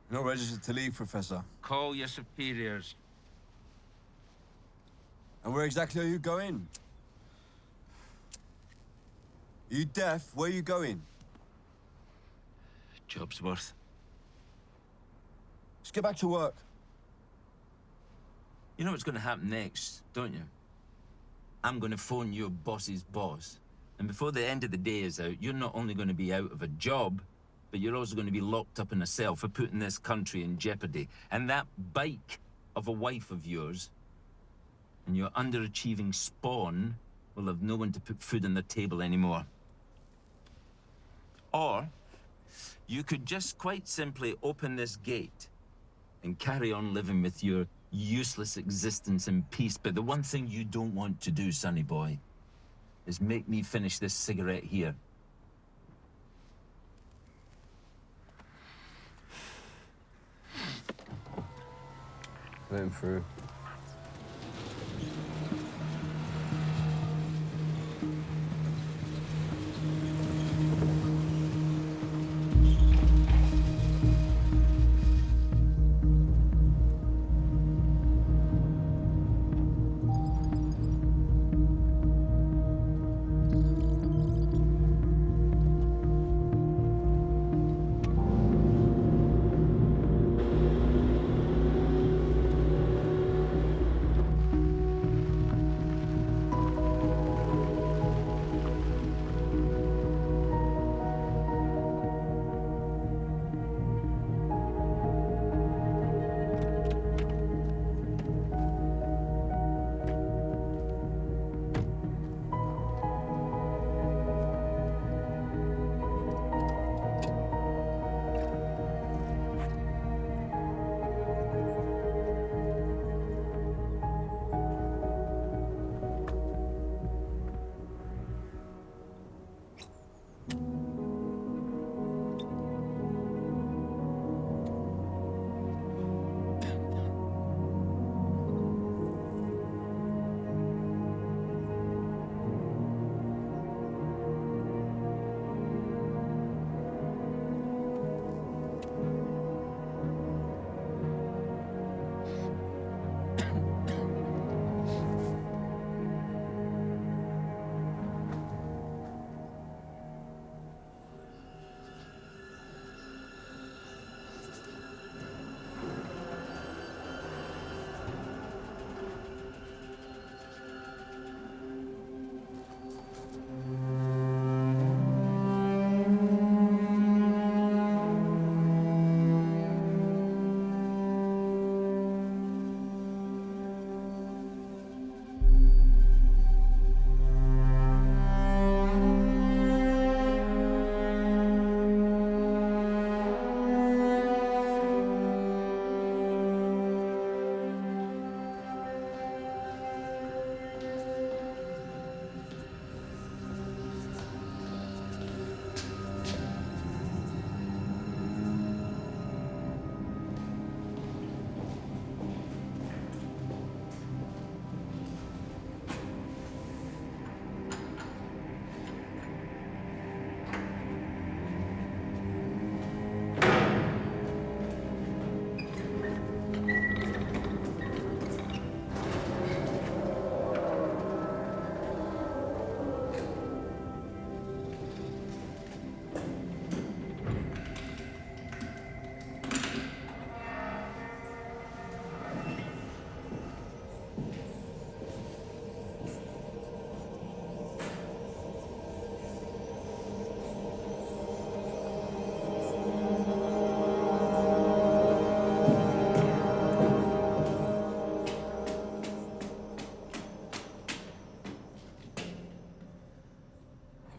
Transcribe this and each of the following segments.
You're not registered to leave, Professor. Call your superiors. And where exactly are you going? Are you deaf? Where are you going? Job's worth. Just get back to work. You know what's going to happen next, don't you? I'm going to phone your boss's boss. And before the end of the day is out, you're not only going to be out of a job, but you're also going to be locked up in a cell for putting this country in jeopardy. And that bike of a wife of yours and your underachieving spawn will have no one to put food on their table anymore. Or you could just quite simply open this gate and carry on living with your useless existence in peace. But the one thing you don't want to do, sonny boy, is make me finish this cigarette here. Let him through.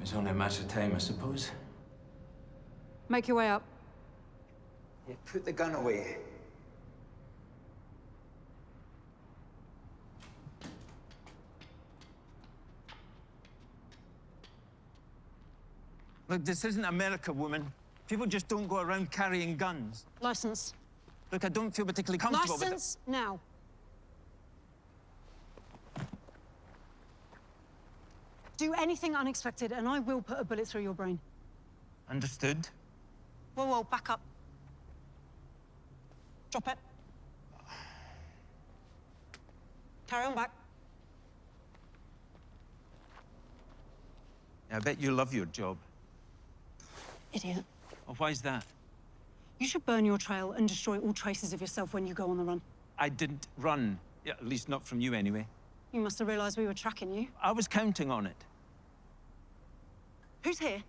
It's only a matter of time, I suppose. Make your way up. Yeah, put the gun away. Look, this isn't America, woman. People just don't go around carrying guns. License. Look, I don't feel particularly comfortable with it. License now. Do anything unexpected, and I will put a bullet through your brain. Understood. Whoa, whoa, back up. Drop it. Carry on back. I bet you love your job. Idiot. Oh, why's that? You should burn your trail and destroy all traces of yourself when you go on the run. I didn't run. Yeah, at least not from you, anyway. You must have realized we were tracking you. I was counting on it. Who's here?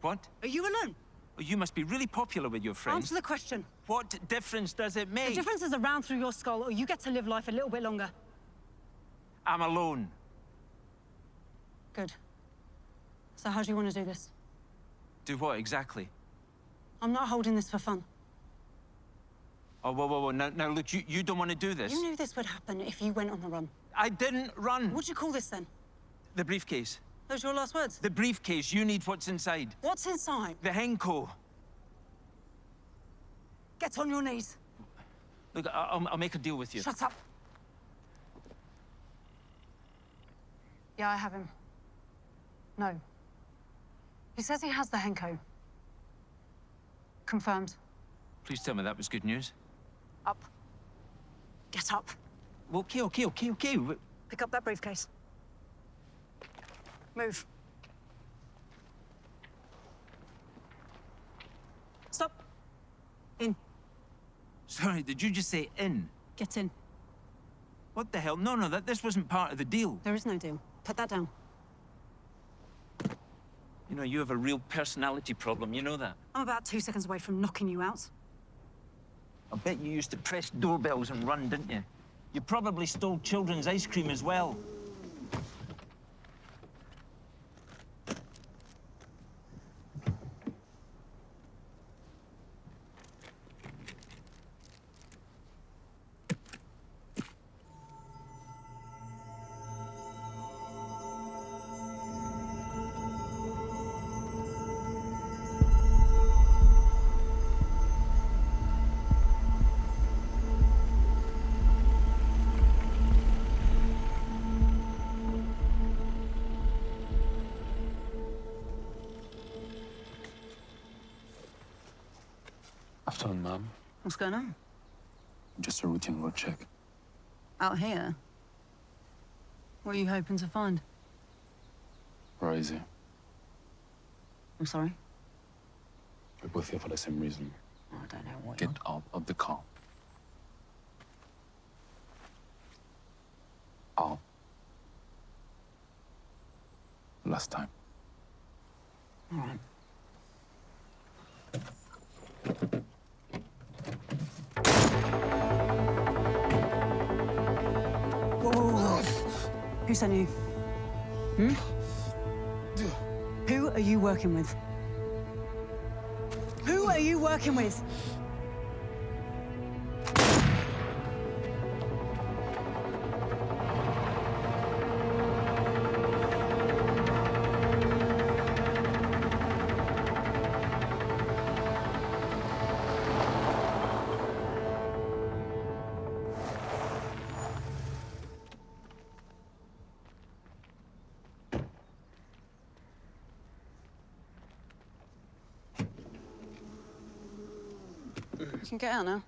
What? Are you alone? Oh, you must be really popular with your friends. Answer the question. What difference does it make? The difference is a round through your skull, or you get to live life a little bit longer. I'm alone. Good. So how do you want to do this? Do what, exactly? I'm not holding this for fun. Oh, whoa. Now look, you don't want to do this. You knew this would happen if you went on the run. I didn't run. What'd you call this then? The briefcase. Those your last words? The briefcase. You need what's inside. What's inside? The Henko. Get on your knees. Look, I'll make a deal with you. Shut up. Yeah, I have him. No. He says he has the Henko. Confirmed. Please tell me that was good news. Up. Get up. Okay. Pick up that briefcase. Move. Stop. In. Sorry, did you just say in? Get in. What the hell? No, this wasn't part of the deal. There is no deal. Put that down. You know, you have a real personality problem, you know that? I'm about 2 seconds away from knocking you out. I bet you used to press doorbells and run, didn't you? You probably stole children's ice cream as well. Afternoon, ma'am. What's going on? Just a routine road check. Out here? What are you hoping to find? Where is he? I'm sorry? We're both here for the same reason. Oh, I don't know what Get out of the car. Out. Last time. All right. Whoa. Who sent you? Who are you working with? Who are you working with? You can get out now.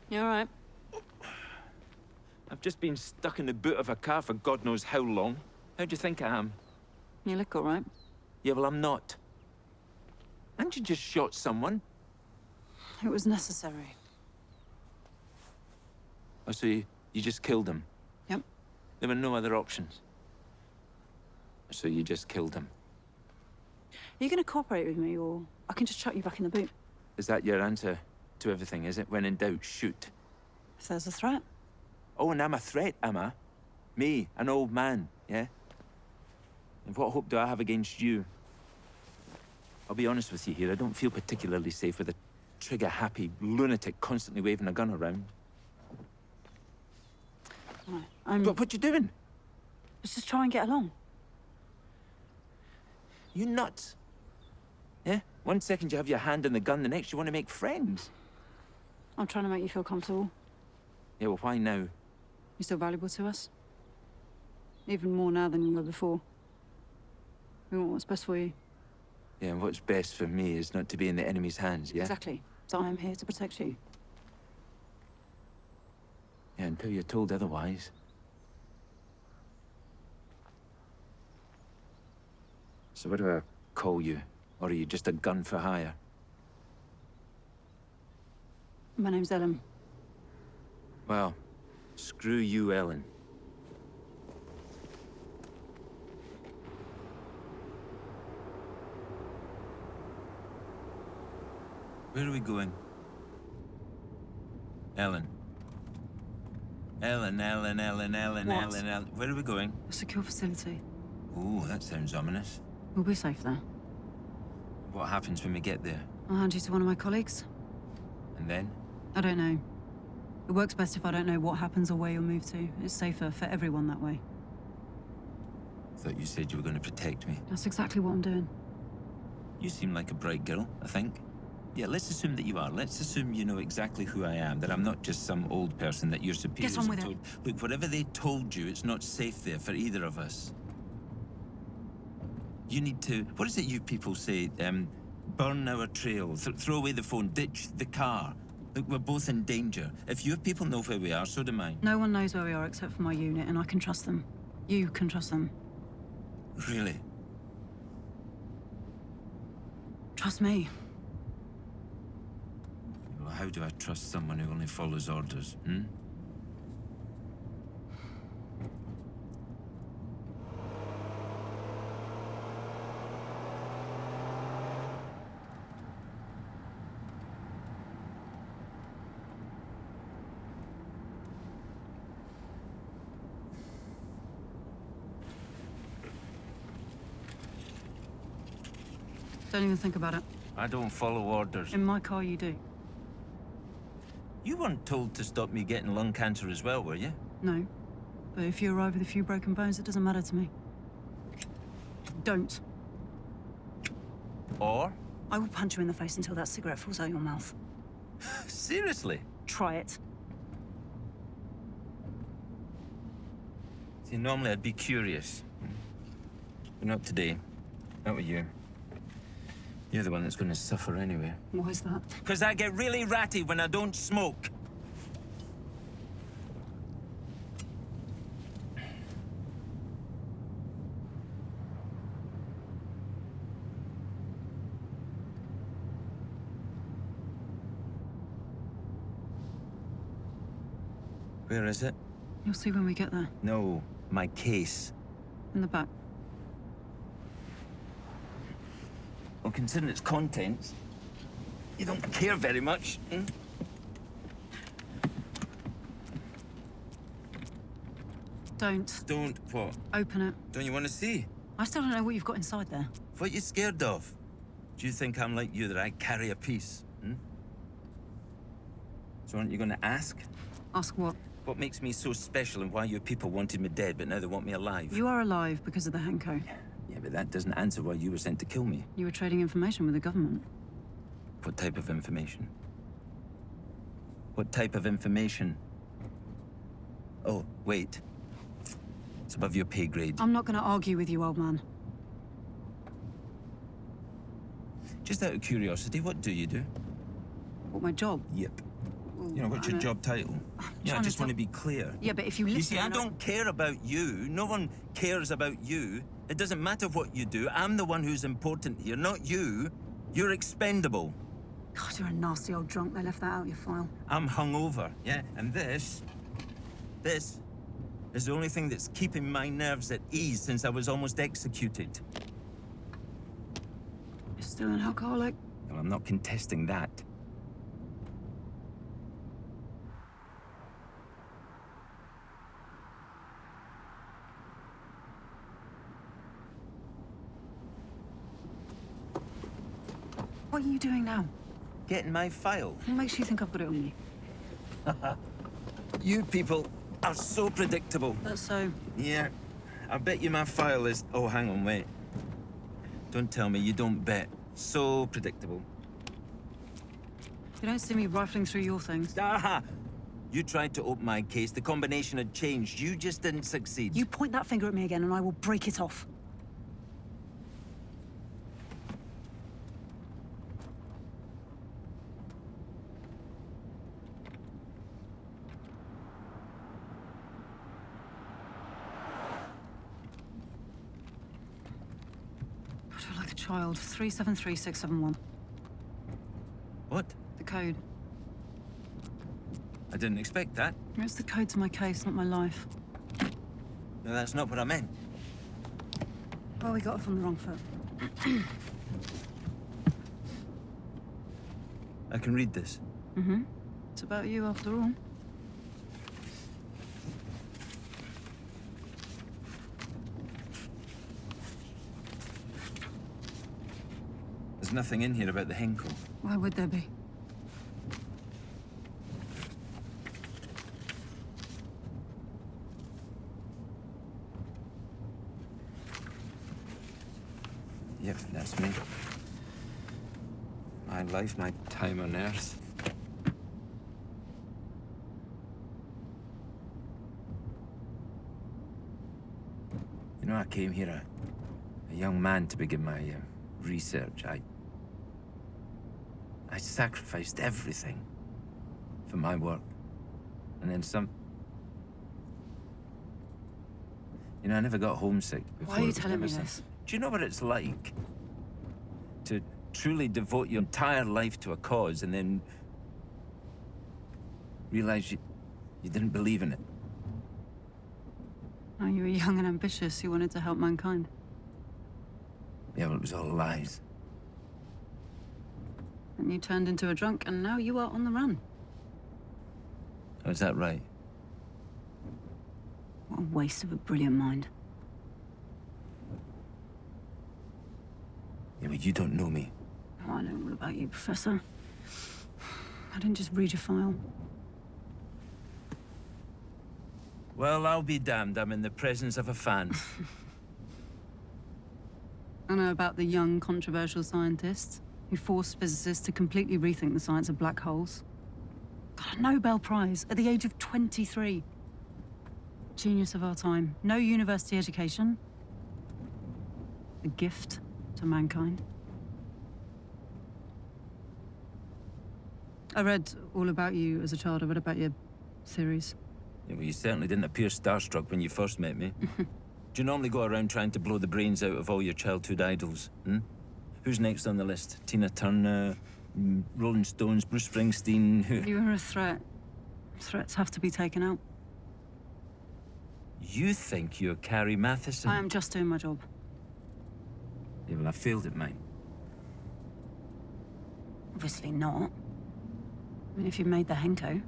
You all right? I've just been stuck in the boot of a car for God knows how long. How do you think I am? You look all right. Yeah, well, I'm not. Haven't you just shot someone? It was necessary. Oh, so you just killed him? Yep. There were no other options? So you just killed him? Are you going to cooperate with me, or I can just chuck you back in the boot? Is that your answer to everything, is it? When in doubt, shoot. If there's a threat. Oh, and I'm a threat, am I? Me, an old man, yeah? And what hope do I have against you? I'll be honest with you here, I don't feel particularly safe with a trigger-happy lunatic constantly waving a gun around. All right, But what you doing? let's just try and get along. You nuts? Yeah? One second you have your hand on the gun, the next you want to make friends. I'm trying to make you feel comfortable. Yeah, well, why now? You still valuable to us? Even more now than you were before. We want what's best for you. Yeah, and what's best for me is not to be in the enemy's hands, yeah? Exactly. So I'm here to protect you. Yeah, until you're told otherwise. So what do I call you? Or are you just a gun for hire? My name's Ellen. Well, screw you, Ellen. Where are we going? Ellen. Ellen. What? Where are we going? A secure facility. Ooh, that sounds ominous. We'll be safe there. What happens when we get there? I'll hand you to one of my colleagues. And then? I don't know. It works best if I don't know what happens or where you'll move to. It's safer for everyone that way. Thought you said you were going to protect me. That's exactly what I'm doing. You seem like a bright girl, I think. Yeah, let's assume that you are. Let's assume you know exactly who I am, that I'm not just some old person that your superiors Get on with have it. told. Look, whatever they told you, it's not safe there for either of us. You need to... What is it you people say? Burn our trail, throw away the phone, ditch the car. Look, we're both in danger. If your people know where we are, so do mine. No one knows where we are except for my unit, and I can trust them. You can trust them. Really? Trust me. Well, how do I trust someone who only follows orders, hmm? Don't even think about it. I don't follow orders. In my car, you do. You weren't told to stop me getting lung cancer as well, were you? No. But if you arrive with a few broken bones, it doesn't matter to me. Don't. Or? I will punch you in the face until that cigarette falls out your mouth. Seriously? Try it. See, normally I'd be curious. But not today. Not with you. You're the one that's going to suffer anyway. Why is that? Because I get really ratty when I don't smoke. Where is it? You'll see when we get there. No, my case. In the back. Well, considering its contents, you don't care very much. Hmm? Don't. Don't what? Open it. Don't you want to see? I still don't know what you've got inside there. What you scared of? Do you think I'm like you, that I carry a piece? Hmm? So aren't you going to ask? Ask what? What makes me so special and why your people wanted me dead, but now they want me alive? You are alive because of the Hanko. Yeah, but that doesn't answer why you were sent to kill me. You were trading information with the government. What type of information? What type of information? Oh, wait. It's above your pay grade. I'm not going to argue with you, old man. Just out of curiosity, what do you do? What, my job? Yep. You know, what's your job title? Yeah, I trying to just want to tell- be clear. Yeah, but if you listen... You see, I and don't care about you. No one cares about you. It doesn't matter what you do. I'm the one who's important here, not you. You're expendable. God, you're a nasty old drunk. They left that out of your file. I'm hungover, yeah? And this is the only thing that's keeping my nerves at ease since I was almost executed. You're still an alcoholic? Well, I'm not contesting that. What are you doing now? Getting my file. What makes you think I've got it on you? You people are so predictable. That's so... Yeah, I bet you my file is... Oh, hang on, wait. Don't tell me you don't bet. So predictable. You don't see me rifling through your things. Ah! You tried to open my case. The combination had changed. You just didn't succeed. You point that finger at me again and I will break it off. I feel like a child. 373671. What? The code. I didn't expect that. It's the code to my case, not my life. No, that's not what I meant. Well, we got it from the wrong foot. I can read this. Mm-hmm. It's about you after all. There's nothing in here about the Henkel. Why would there be? Yep, that's me. My life, my time on Earth. You know, I came here a young man to begin my research. I sacrificed everything for my work. And then some... You know, I never got homesick before. Why are you it was telling me ever so- this? Do you know what it's like? To truly devote your entire life to a cause and then realize you didn't believe in it. Oh, you were young and ambitious. You wanted to help mankind. Yeah, well, it was all lies. And you turned into a drunk, and now you are on the run. Oh, is that right? What a waste of a brilliant mind. Yeah, well, you don't know me. Oh, I know all about you, Professor. I didn't just read your file. Well, I'll be damned. I'm in the presence of a fan. I know about the young, controversial scientist who forced physicists to completely rethink the science of black holes. Got a Nobel Prize at the age of 23. Genius of our time. No university education. A gift to mankind. I read all about you as a child. I read about your theories. Yeah, well, you certainly didn't appear starstruck when you first met me. Do you normally go around trying to blow the brains out of all your childhood idols? Hmm? Who's next on the list? Tina Turner, Rolling Stones, Bruce Springsteen? Who? You are a threat. Threats have to be taken out. You think you're Carrie Matheson? I am just doing my job. Yeah, well, I failed at mine. Obviously not. I mean, if you made the Henko.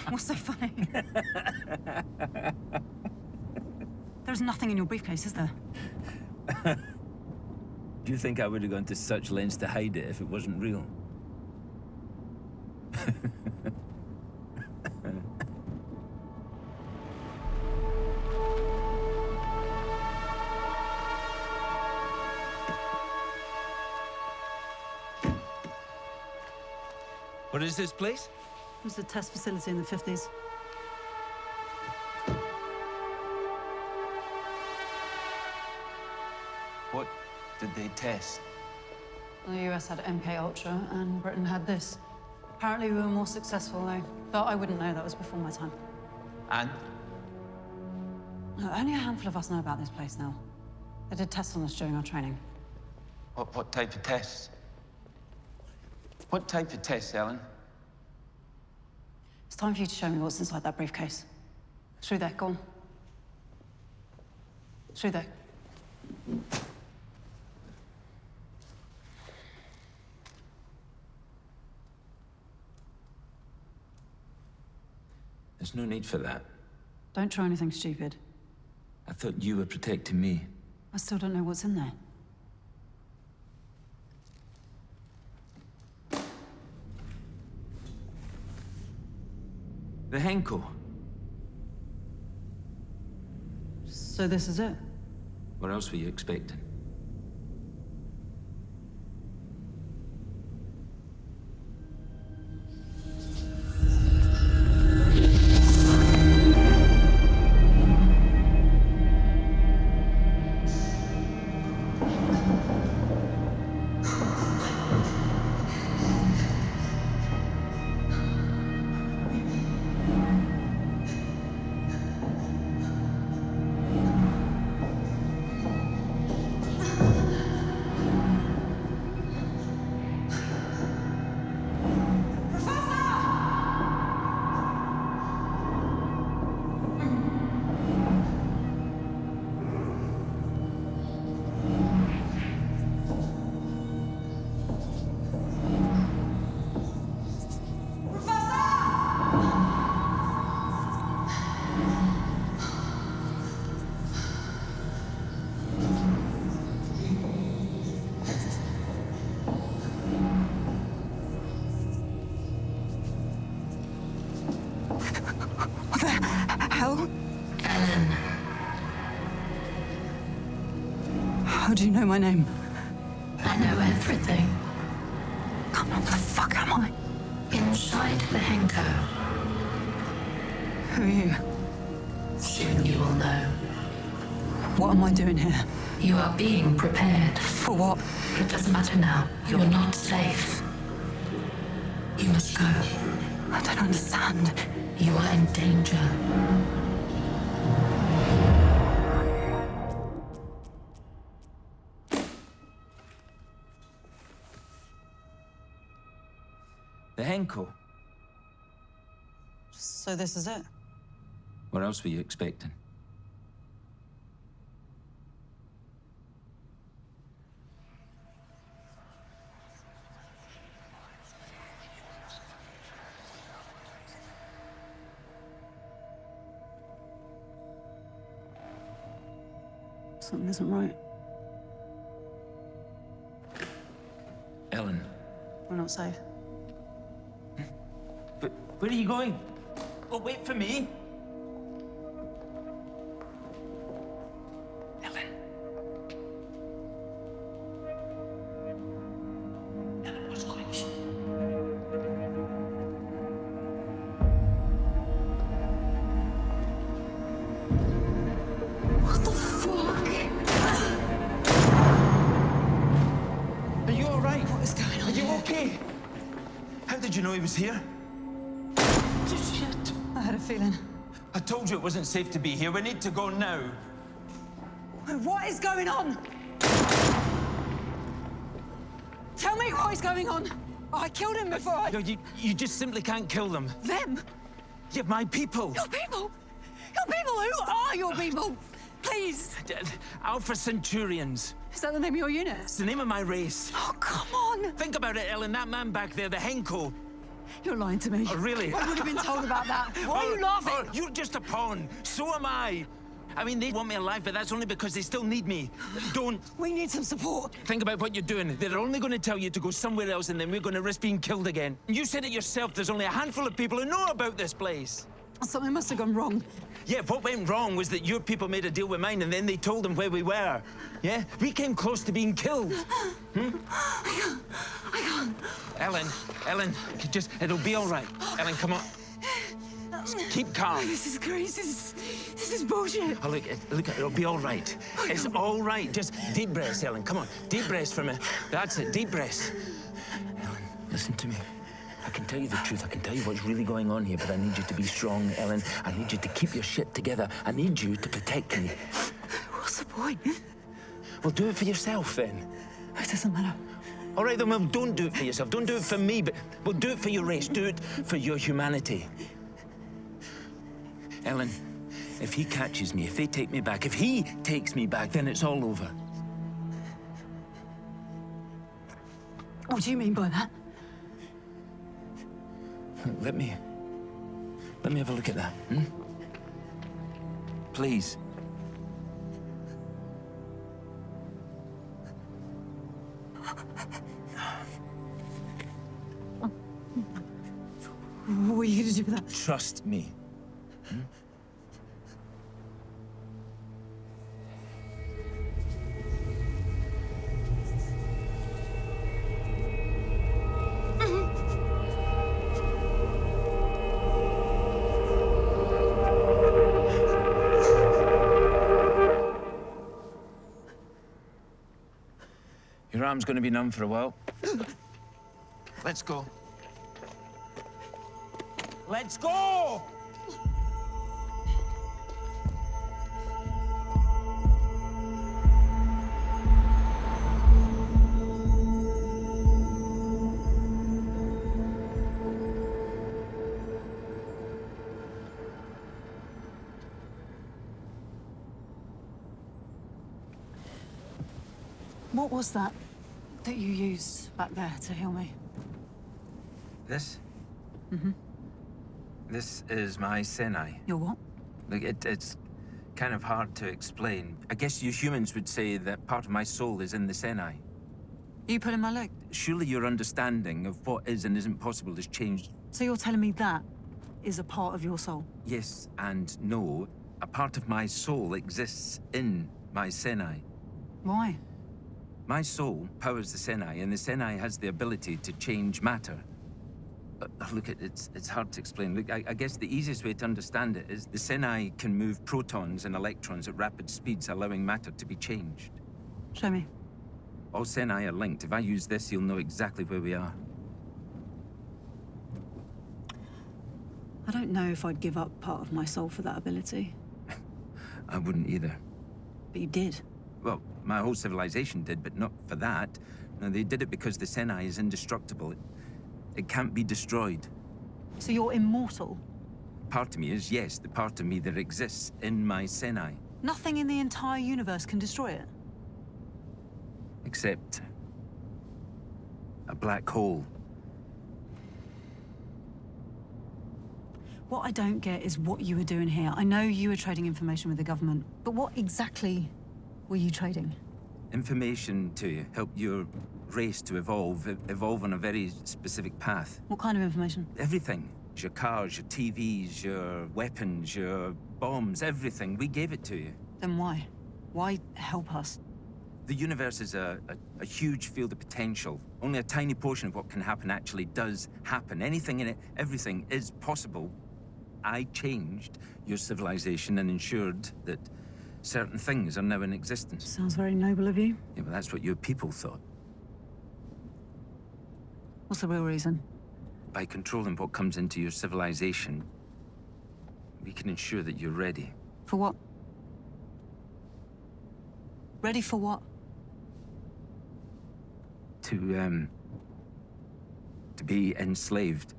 What's so funny? There's nothing in your briefcase, is there? Do you think I would have gone to such lengths to hide it if it wasn't real? What is this place? It was a test facility in the 50s. What did they test? The US had MK Ultra, and Britain had this. Apparently we were more successful, though. But I wouldn't know, that was before my time. And? No, only a handful of us know about this place now. They did tests on us during our training. What type of tests? What type of tests, Ellen? It's time for you to show me what's inside that briefcase. Through there, go on. Through there. There's no need for that. Don't try anything stupid. I thought you were protecting me. I still don't know what's in there. The Henko. So this is it? What else were you expecting? Ellen. How do you know my name? I know everything. Come on, where the fuck am I? Inside the Henko. Who are you? Soon you will know. What am I doing here? You are being prepared. For what? It doesn't matter now. You are not safe. You must go. I don't understand. You are in danger. The Henko. So this is it? What else were you expecting? Something isn't right. Ellen. We're not safe. But where are you going? Oh, wait for me. Ellen. Ellen, what's going on? What the fuck? Are you all right? What is going on? Are you okay? How did you know he was here? Shit. I had a feeling. I told you it wasn't safe to be here. We need to go now. What is going on? Tell me what is going on. Oh, I killed him before I... No, you just simply can't kill them. Them? You're my people. Your people? Your people? Who are your people? Please. Alpha Centurions. Is that the name of your unit? It's the name of my race. Oh, come on. Think about it, Ellen. That man back there, the Henko. You're lying to me. Oh, really? I would have been told about that. Why are you laughing? Oh, you're just a pawn. So am I. I mean, they want me alive, but that's only because they still need me. Don't. We need some support. Think about what you're doing. They're only going to tell you to go somewhere else, and then we're going to risk being killed again. You said it yourself. There's only a handful of people who know about this place. Something must have gone wrong. Yeah, what went wrong was that your people made a deal with mine, and then they told them where we were. Yeah? We came close to being killed. I can't. Ellen, it'll be all right. Ellen, come on. Keep calm. This is crazy. This is bullshit. Oh, look, it'll be all right. It's all right. Just deep breaths, Ellen. Come on, deep breaths for me. That's it, deep breaths. Ellen, listen to me. I can tell you the truth. I can tell you what's really going on here, but I need you to be strong, Ellen. I need you to keep your shit together. I need you to protect me. What's the point? Well, do it for yourself, then. It doesn't matter. All right, then, well, don't do it for yourself. Don't do it for me, but well, do it for your race. Do it for your humanity. Ellen, if he catches me, if they take me back, if he takes me back, then it's all over. What do you mean by that? Let me have a look at that, Please. What are you going to do with that? Trust me. Your arm's going to be numb for a while. Let's go. Let's go! What was that you used back there to heal me? This? This is my Senai. Your what? Look, it's kind of hard to explain. I guess you humans would say that part of my soul is in the Senai. You put in my leg? Surely your understanding of what is and isn't possible has changed. So you're telling me that is a part of your soul? Yes and no. A part of my soul exists in my Senai. Why? My soul powers the Senai, and the Senai has the ability to change matter. Look, it's hard to explain. Look, I guess the easiest way to understand it is the Senai can move protons and electrons at rapid speeds, allowing matter to be changed. Show me. All Senai are linked. If I use this, you'll know exactly where we are. I don't know if I'd give up part of my soul for that ability. I wouldn't either. But you did. Well, my whole civilization did, but not for that. No, they did it because the Senai is indestructible. It can't be destroyed. So you're immortal? Part of me is, yes, the part of me that exists in my Senai. Nothing in the entire universe can destroy it? Except a black hole. What I don't get is what you were doing here. I know you were trading information with the government, but what exactly were you trading? Information to help your race to evolve on a very specific path. What kind of information? Everything. Your cars, your TVs, your weapons, your bombs, everything. We gave it to you. Then why? Why help us? The universe is a huge field of potential. Only a tiny portion of what can happen actually does happen. Anything in it, everything is possible. I changed your civilization and ensured that certain things are now in existence. Sounds very noble of you. Yeah, but that's what your people thought. What's the real reason? By controlling what comes into your civilization, we can ensure that you're ready. For what? Ready for what? To be enslaved.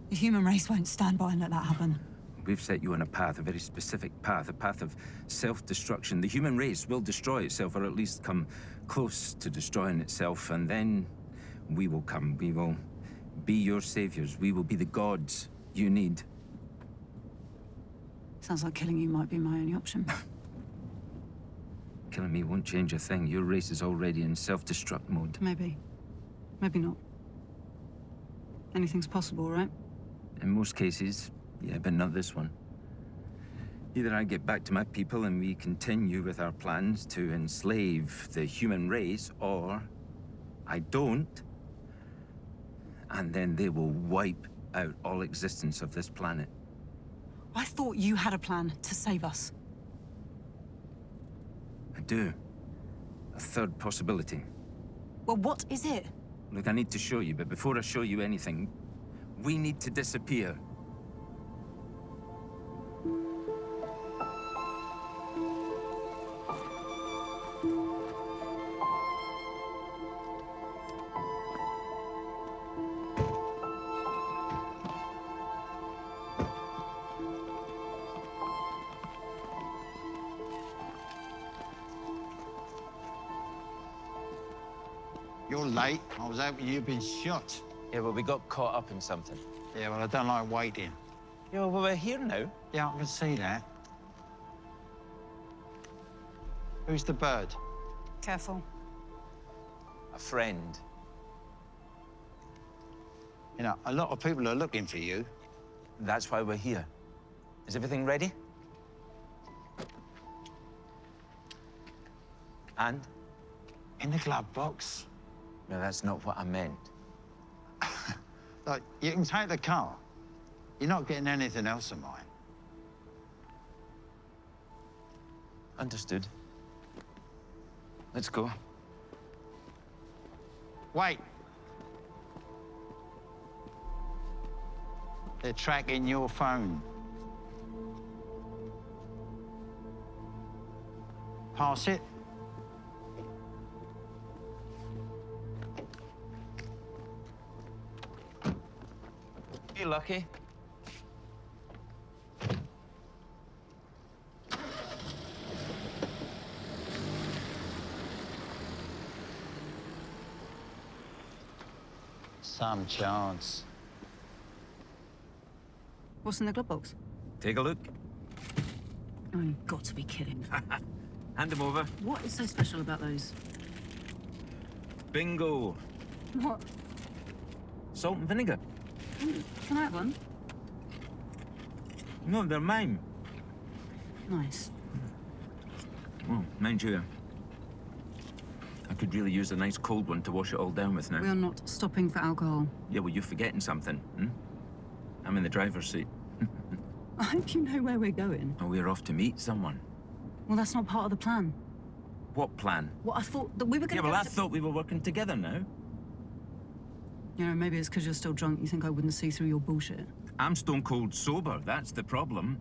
The human race won't stand by and let that happen. We've set you on a path, a very specific path, a path of self-destruction. The human race will destroy itself, or at least come close to destroying itself, and then we will come. We will be your saviors. We will be the gods you need. Sounds like killing you might be my only option. Killing me won't change a thing. Your race is already in self-destruct mode. Maybe. Maybe not. Anything's possible, right? In most cases, yeah, but not this one. Either I get back to my people and we continue with our plans to enslave the human race, or I don't, and then they will wipe out all existence of this planet. I thought you had a plan to save us. I do. A third possibility. Well, what is it? Look, I need to show you, but before I show you anything, we need to disappear. You're late. I was hoping you'd been shot. Yeah, well, we got caught up in something. Yeah, well, I don't like waiting. Yeah, well, we're here now. Yeah, I can see that. Who's the bird? Careful. A friend. You know, a lot of people are looking for you. That's why we're here. Is everything ready? And? In the glove box. No, that's not what I meant. Like, you can take the car. You're not getting anything else of mine. Understood. Let's go. Wait. They're tracking your phone. Pass it. You lucky? Some chance. What's in the glove box? Take a look. Oh, you've got to be kidding. Hand them over. What is so special about those? Bingo. What? Salt and vinegar. Can I have one? No, they're mine. Nice. Well, mind you, I could really use a nice cold one to wash it all down with now. We are not stopping for alcohol. Yeah, well, you're forgetting something, hmm? I'm in the driver's seat. I hope you know where we're going. Oh, we're off to meet someone. Well, that's not part of the plan. What plan? Well, I thought that we were going Yeah, to well, I thought we were working together now. You know, maybe it's because you're still drunk. You think I wouldn't see through your bullshit. I'm stone cold sober, that's the problem.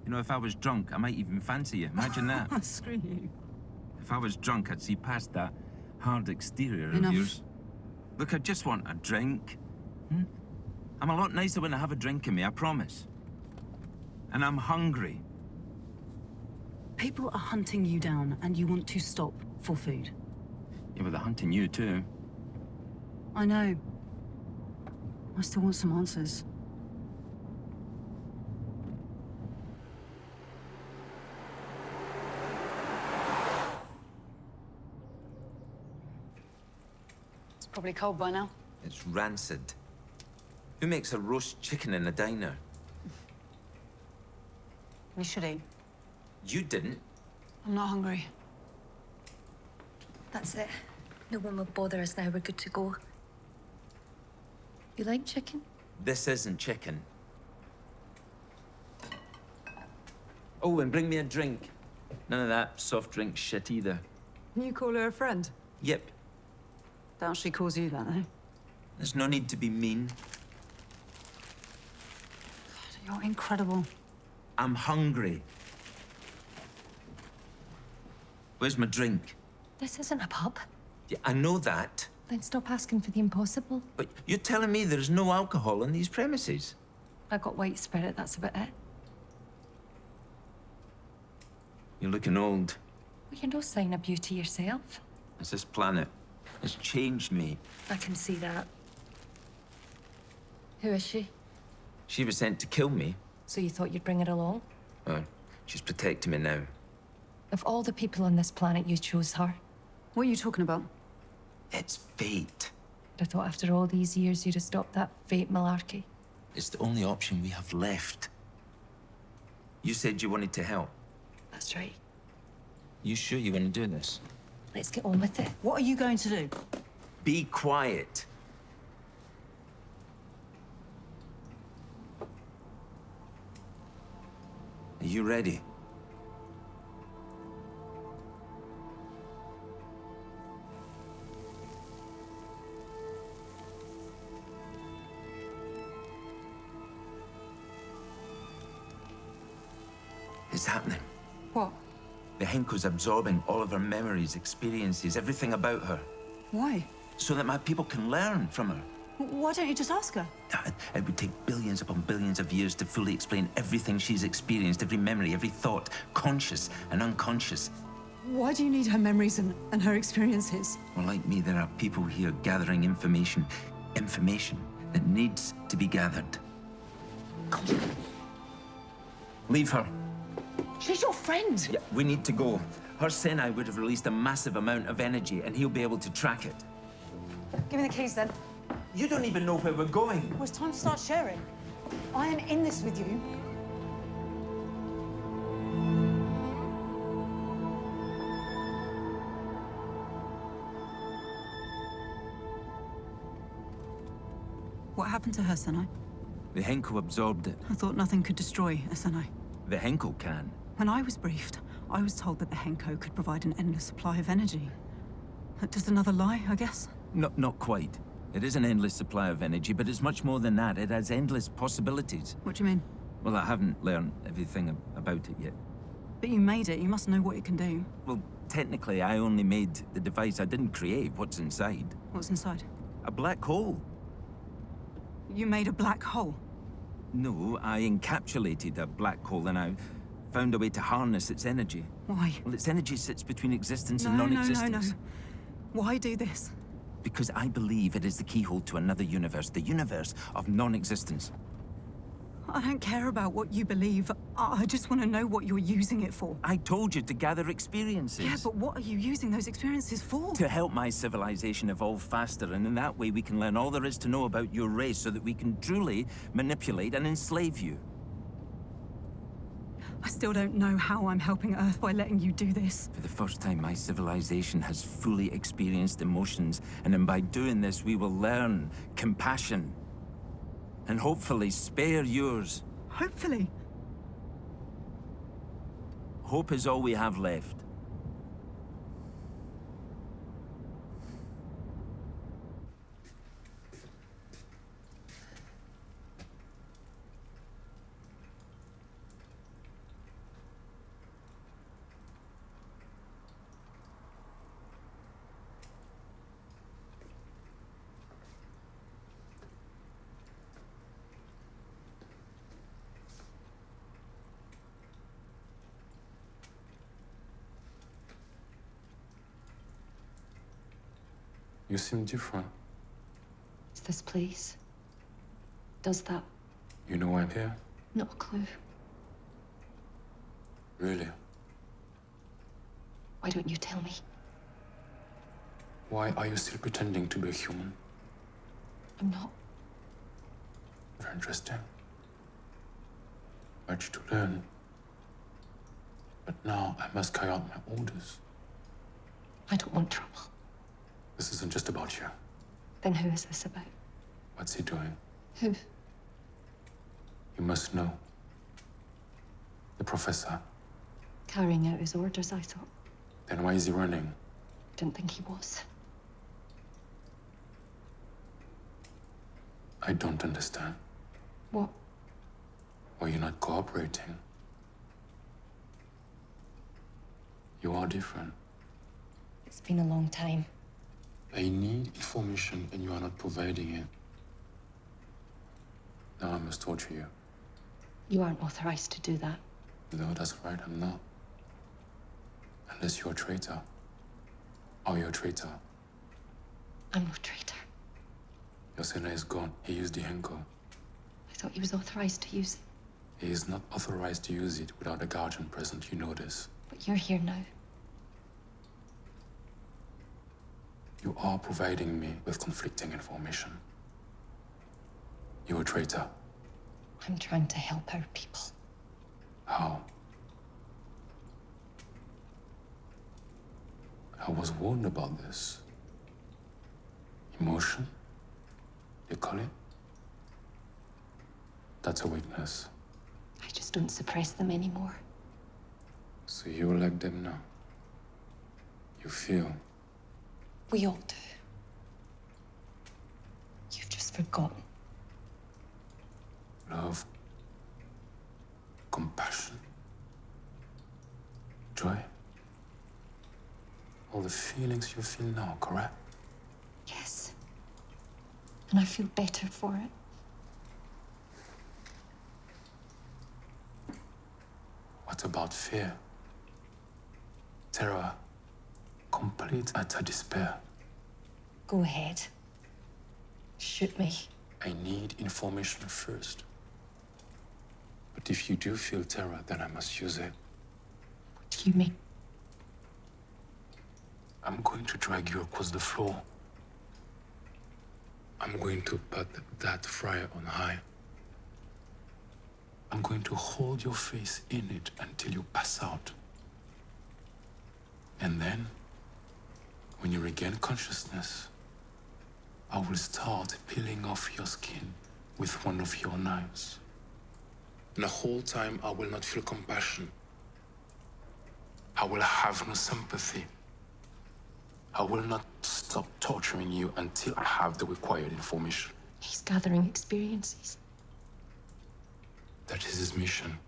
You know, if I was drunk, I might even fancy you. Imagine that. Screw you. If I was drunk, I'd see past that hard exterior Enough. of yours. Look, I just want a drink. Hmm? I'm a lot nicer when I have a drink in me, I promise. And I'm hungry. People are hunting you down, and you want to stop for food. Yeah, but they're hunting you too. I know. I still want some answers. It's probably cold by now. It's rancid. Who makes a roast chicken in a diner? You should eat. You didn't. I'm not hungry. That's it. No one will bother us now. We're good to go. You like chicken? This isn't chicken. Oh, and bring me a drink. None of that soft drink shit either. You call her a friend? Yep. Doubt she calls you that, though. There's no need to be mean. You're incredible. I'm hungry. Where's my drink? This isn't a pub. Yeah, I know that. Then stop asking for the impossible. But you're telling me there's no alcohol in these premises? I got white spirit, that's about it. You're looking old. Well, you're no sign of beauty yourself. It's this planet. It's changed me. I can see that. Who is she? She was sent to kill me. So you thought you'd bring her along? Oh, she's protecting me now. Of all the people on this planet, you chose her. What are you talking about? It's fate. I thought after all these years, you'd have stopped that fate malarkey. It's the only option we have left. You said you wanted to help. That's right. You sure you want to do this? Let's get on with it. What are you going to do? Be quiet. Are you ready? It's happening. What? The Henko's absorbing all of her memories, experiences, everything about her, Why? so that my people can learn from her. Why don't you just ask her? It would take billions upon billions of years to fully explain everything she's experienced, every memory, every thought, conscious and unconscious. Why do you need her memories and her experiences? Well, like me, there are people here gathering information. Information that needs to be gathered. Leave her. She's your friend. Yeah, we need to go. Her Senai would have released a massive amount of energy, and he'll be able to track it. Give me the keys, then. You don't even know where we're going. Well, it's time to start sharing. I am in this with you. What happened to her, Senai? The Henko absorbed it. I thought nothing could destroy a Senai. The Henko can. When I was briefed, I was told that the Henko could provide an endless supply of energy. Just another lie, I guess? Not quite. It is an endless supply of energy, but it's much more than that. It has endless possibilities. What do you mean? Well, I haven't learned everything about it yet. But you made it. You must know what it can do. Well, technically, I only made the device. I didn't create what's inside. What's inside? A black hole. You made a black hole. No, I encapsulated a black hole and I found a way to harness its energy. Why? Well, its energy sits between existence and No. non-existence. Why do this? Because I believe it is the keyhole to another universe, the universe of non-existence. I don't care about what you believe. I just want to know what you're using it for. I told you to gather experiences. Yeah, but what are you using those experiences for? To help my civilization evolve faster, and in that way we can learn all there is to know about your race so that we can truly manipulate and enslave you. I still don't know how I'm helping Earth by letting you do this. For the first time, my civilization has fully experienced emotions, and then by doing this, we will learn compassion. And hopefully spare yours. Hopefully. Hope is all we have left. You seem different. It's this place. Does that? You know why I'm here? Not a clue. Really? Why don't you tell me? Why are you still pretending to be a human? I'm not. Very interesting. Much to learn. But now I must carry out my orders. I don't want trouble. This isn't just about you. Then who is this about? What's he doing? Who? You must know. The professor. Carrying out his orders, I thought. Then why is he running? Didn't think he was. I don't understand. What? Why you're not cooperating? You are different. It's been a long time. I need information and you are not providing it. Now I must torture you. You aren't authorized to do that. No, that's right, I'm not. Unless you're a traitor. Are you a traitor? I'm no traitor. Your sinner is gone. He used the Henko. I thought he was authorized to use it. He is not authorized to use it without a guardian present. You know this. But you're here now. You are providing me with conflicting information. You're a traitor. I'm trying to help our people. How? I was warned about this. Emotion? You call it? That's a weakness. I just don't suppress them anymore. So you're like them now. You feel. We all do. You've just forgotten. Love. Compassion. Joy. All the feelings you feel now, correct? Yes. And I feel better for it. What about fear? Terror? Complete utter despair? Go ahead. Shoot me. I need information first. But if you do feel terror, then I must use it. What do you mean? I'm going to drag you across the floor. I'm going to put that fryer on high. I'm going to hold your face in it until you pass out. And then, when you regain consciousness, I will start peeling off your skin with one of your knives. And the whole time, I will not feel compassion. I will have no sympathy. I will not stop torturing you until I have the required information. He's gathering experiences. That is his mission.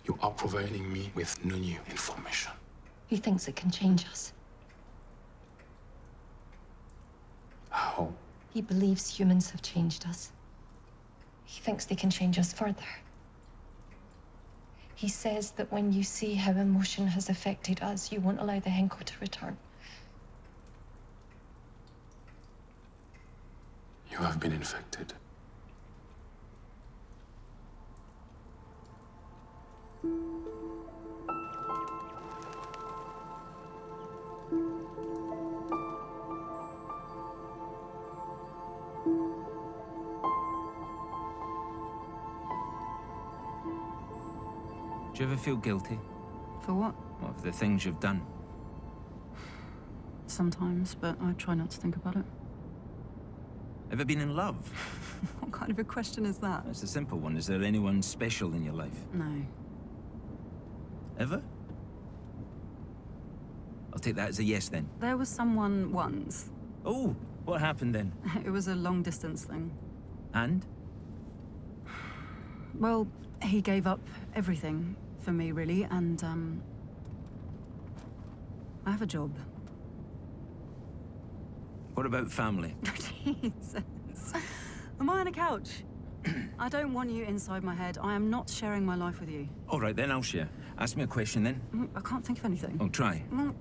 You are providing me with no new information. He thinks it can change us. How? He believes humans have changed us. He thinks they can change us further. He says that when you see how emotion has affected us, you won't allow the Henko to return. You have been infected. Do you ever feel guilty? For what? Well, for the things you've done? Sometimes, but I try not to think about it. Ever been in love? What kind of a question is that? That's a simple one. Is there anyone special in your life? No. Ever? I'll take that as a yes, then. There was someone once. Oh, what happened then? It was a long-distance thing. And? Well, he gave up everything for me, really, and, I have a job. What about family? Jesus. Am I on a couch? I don't want you inside my head. I am not sharing my life with you. All right, then I'll share. Ask me a question, then. I can't think of anything. I'll try. Well,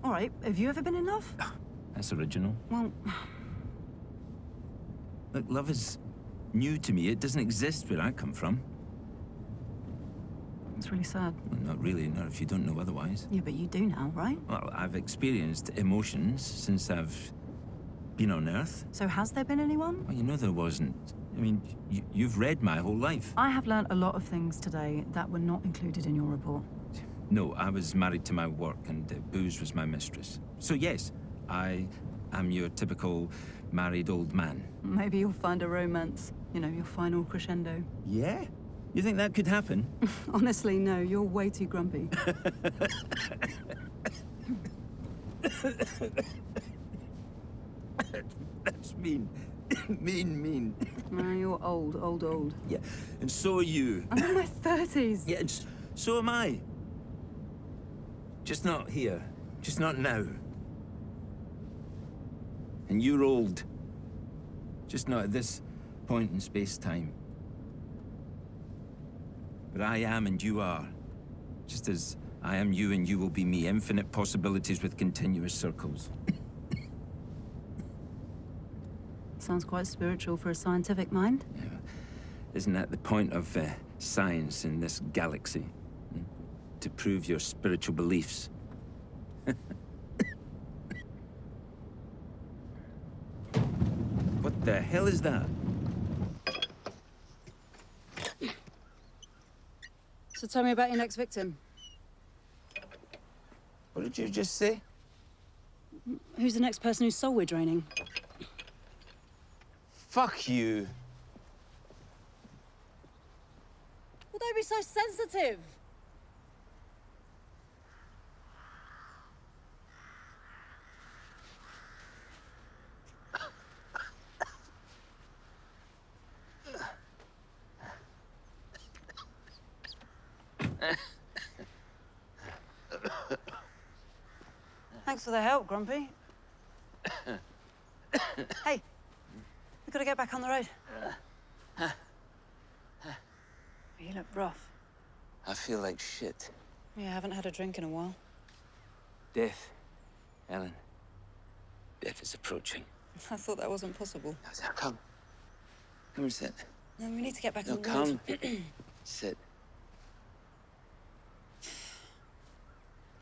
all right. Have you ever been in love? That's original. Well, Look, love is new to me. It doesn't exist where I come from. it's really sad. Well, not really, not if you don't know otherwise. Yeah, but you do now, right? Well, I've experienced emotions since I've been on Earth. So has there been anyone? Well, you know there wasn't. I mean, you've read my whole life. I have learned a lot of things today that were not included in your report. No, I was married to my work, and booze was my mistress. So yes, I am your typical married old man. Maybe you'll find a romance. You know, your final crescendo. Yeah? You think that could happen? Honestly, no. You're way too grumpy. That's mean. mean. No, you're old. Yeah, and so are you. I'm in my 30s. Yeah, and so am I. Just not here. Just not now. And you're old. Just not at this point in space-time. But I am and you are. Just as I am you and you will be me. Infinite possibilities with continuous circles. Sounds quite spiritual for a scientific mind. Yeah. Isn't that the point of science in this galaxy? Hmm? To prove your spiritual beliefs. What the hell is that? So tell me about your next victim. What did you just say? Who's the next person whose soul we're draining? Fuck you. Well, don't be so sensitive. Thanks for the help, Grumpy. Hey, we've got to get back on the road. You look rough. I feel like shit. Yeah, I haven't had a drink in a while. Death, Ellen. Death is approaching. I thought that wasn't possible. Now, come. Come and sit. No, we need to get back No, on the road. come. Sit.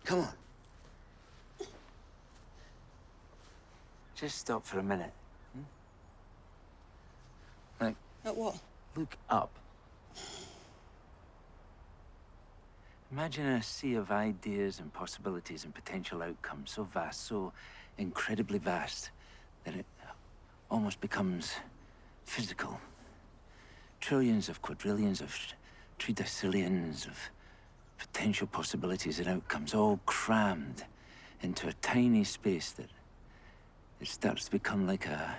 Come on. Just stop for a minute. Like, At what? look up. Imagine a sea of ideas and possibilities and potential outcomes so vast, so incredibly vast, that it almost becomes physical. Trillions of quadrillions of tridecillions of potential possibilities and outcomes, all crammed into a tiny space that it starts to become like a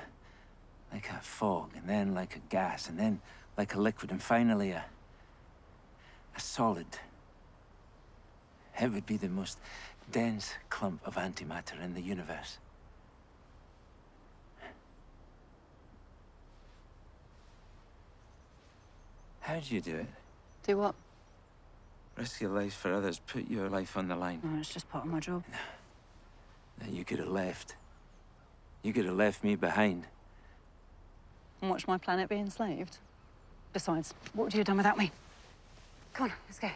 fog, and then like a gas, and then like a liquid, and finally a solid. It would be the most dense clump of antimatter in the universe. How'd you do it? Do what? Risk your life for others, put your life on the line. Oh, it's just part of my job. Then you could have left. You could have left me behind. And watch my planet be enslaved. Besides, what would you have done without me? Come on, let's go.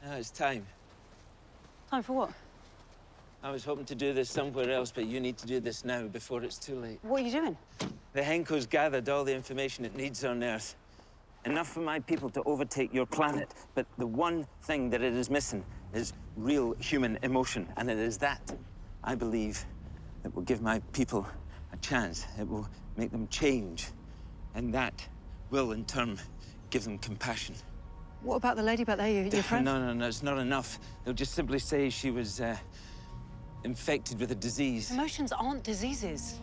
Now it's time. Time for what? I was hoping to do this somewhere else, but you need to do this now before it's too late. What are you doing? The Henko's gathered all the information it needs on Earth. Enough for my people to overtake your planet. But the one thing that it is missing is real human emotion. And it is that, I believe, that will give my people a chance. It will make them change. And that will, in turn, give them compassion. What about the lady back there, your friend? No, it's not enough. They'll just simply say she was infected with a disease. Emotions aren't diseases.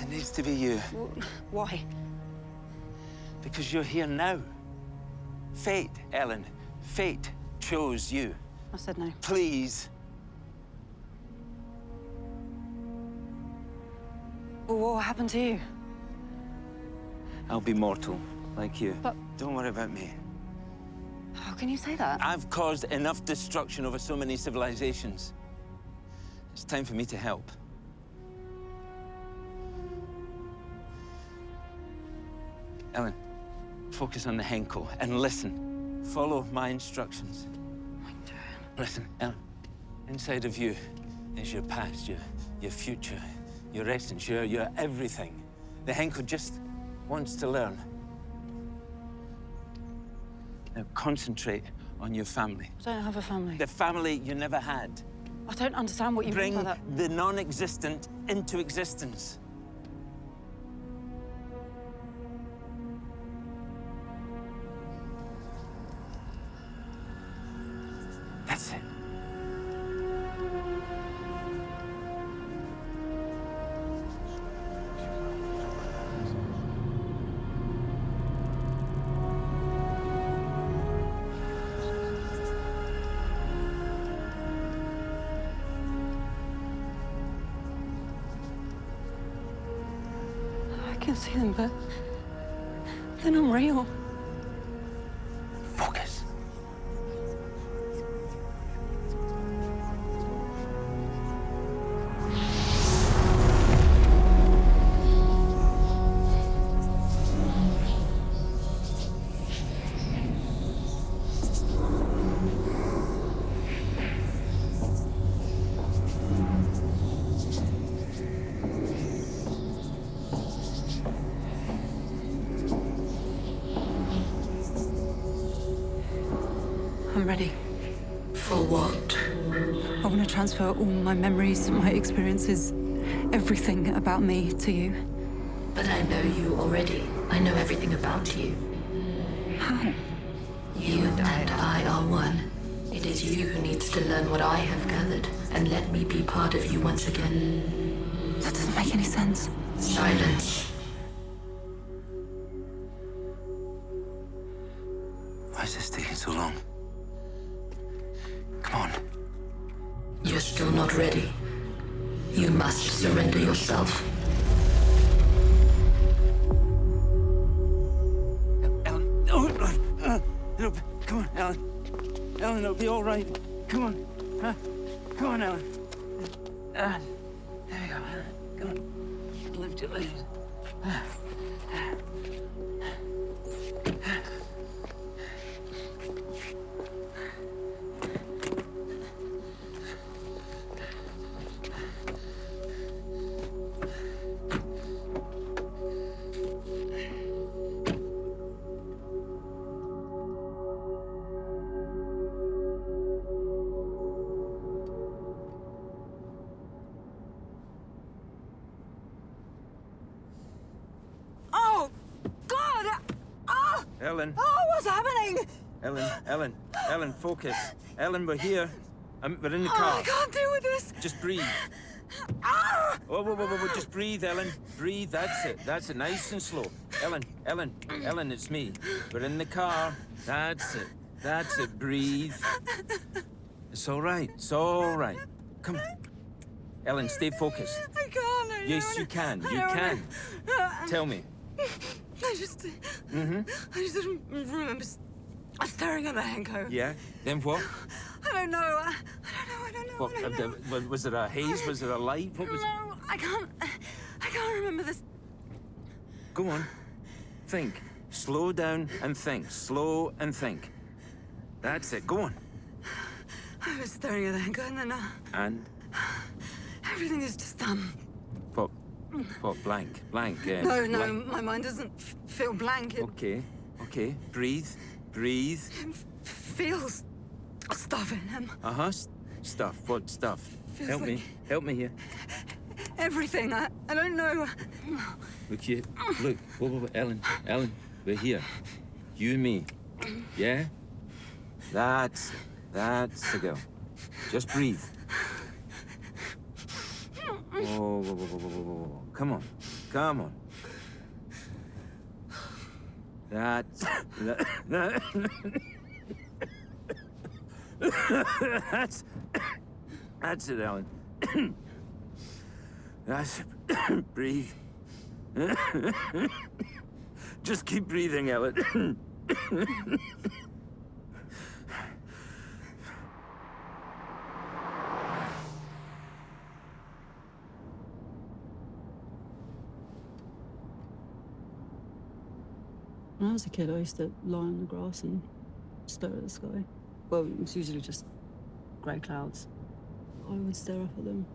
It needs to be you. Why? Because you're here now. Fate, Ellen. Fate chose you. I said no. Please. Well, what happened to you? I'll be mortal, like you. But... Don't worry about me. How can you say that? I've caused enough destruction over so many civilizations. It's time for me to help. Ellen, focus on the Henkel and listen. Follow my instructions. Listen, Ellen, inside of you is your past, your future, your essence, your everything. The Henkel just wants to learn. Now concentrate on your family. I don't have a family. The family you never had. I don't understand what you mean by that. Bring the non-existent into existence. That's it. I can see them, but they're not real. Focus. I'm ready. For what? I want to transfer all my memories, my experiences, everything about me to you. But I know you already. I know everything about you. How? You and I are one. It is you who needs to learn what I have gathered and let me be part of you once again. That doesn't make any sense. Silence. Why is this taking so long? Come on. You're still not ready. You must surrender yourself. Ellen, no, come on, Ellen. Ellen, it'll be all right. Come on. Come on, Ellen. There we go, Ellen. Come on. Lift your legs. Oh, God! Oh! Ellen. Oh, what's happening? Ellen, focus. Ellen, we're here. We're in the Oh, car. I can't deal with this. Just breathe. Ah! Whoa, just breathe, Ellen. Breathe, that's it, nice and slow. Ellen, it's me. We're in the car. That's it, breathe. It's all right. Come on. Ellen, stay focused. I can't. Yes, you can, Tell me. I just remember staring at the Henko. Yeah, then what? I don't know. I don't know. Was it a haze? Was it a light? What was... No, I can't remember this. Go on. Think. Slow down and think. Slow and think. That's it. Go on. I was staring at the Henko and then And? everything is just What? What, blank? Blank, No, no, blank. my mind doesn't feel blank. It Okay. Breathe. feels stuff in him. Stuff. What stuff? Feels Help like me. Help me here. everything. I don't know. Look here. Look. Whoa, Ellen. We're here. You and me. Yeah? That's the girl. Just breathe. Whoa. Come on. That's it, Ellen. That's breathe. Just keep breathing, Ellen. When I was a kid, I used to lie on the grass and stare at the sky. Well, it was usually just grey clouds. I would stare up at them.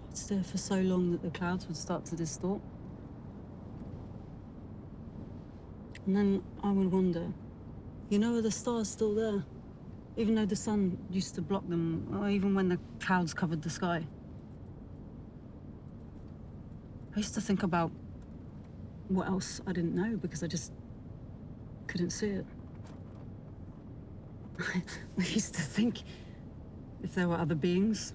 I'd stare for so long that the clouds would start to distort. And then I would wonder, are the stars still there? Even though the sun used to block them, or even when the clouds covered the sky. I used to think about what else I didn't know because I just couldn't see it. I used to think if there were other beings.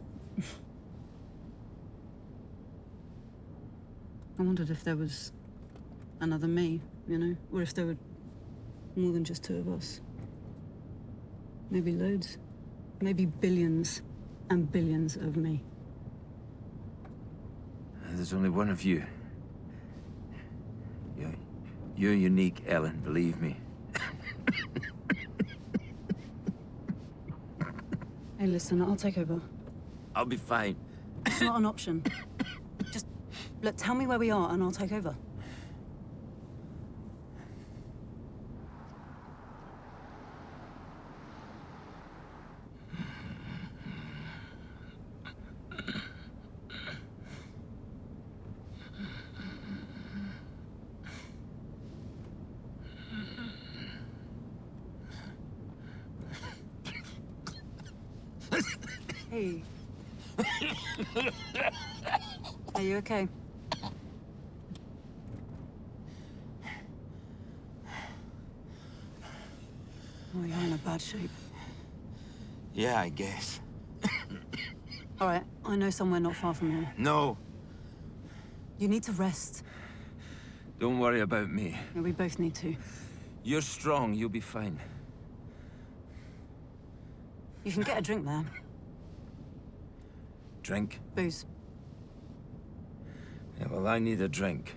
I wondered if there was another me, or if there were more than just two of us. Maybe loads. Maybe billions and billions of me. There's only one of you. You're unique, Ellen, believe me. Hey, listen, I'll take over. I'll be fine. It's not an option. Just, look, tell me where we are and I'll take over. Hey. Are you okay? Oh, you're in a bad shape. Yeah, I guess. All right, I know somewhere not far from here. No, You need to rest. don't worry about me. Yeah, we both need to. You're strong, you'll be fine. You can get a drink there. Drink? Booze. Yeah, well, I need a drink.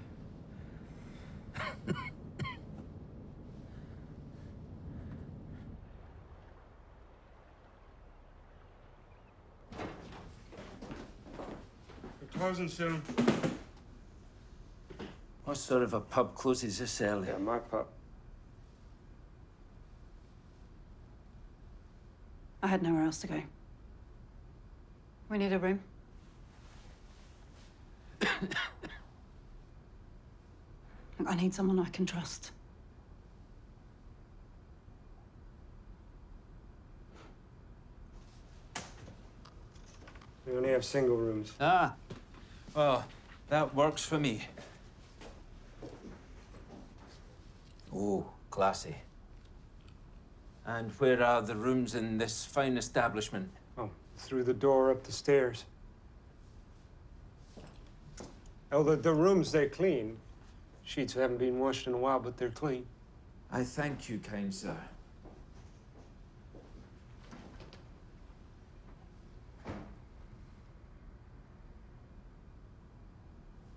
We're closing soon. What sort of a pub closes this early? Yeah, my pub. I had nowhere else to go. We need a room. I need someone I can trust. We only have single rooms. Ah, well, that works for me. Oh, classy. And where are the rooms in this fine establishment? Oh, through the door up the stairs. Oh, the rooms, they're clean. Sheets haven't been washed in a while, but they're clean. I thank you, kind sir.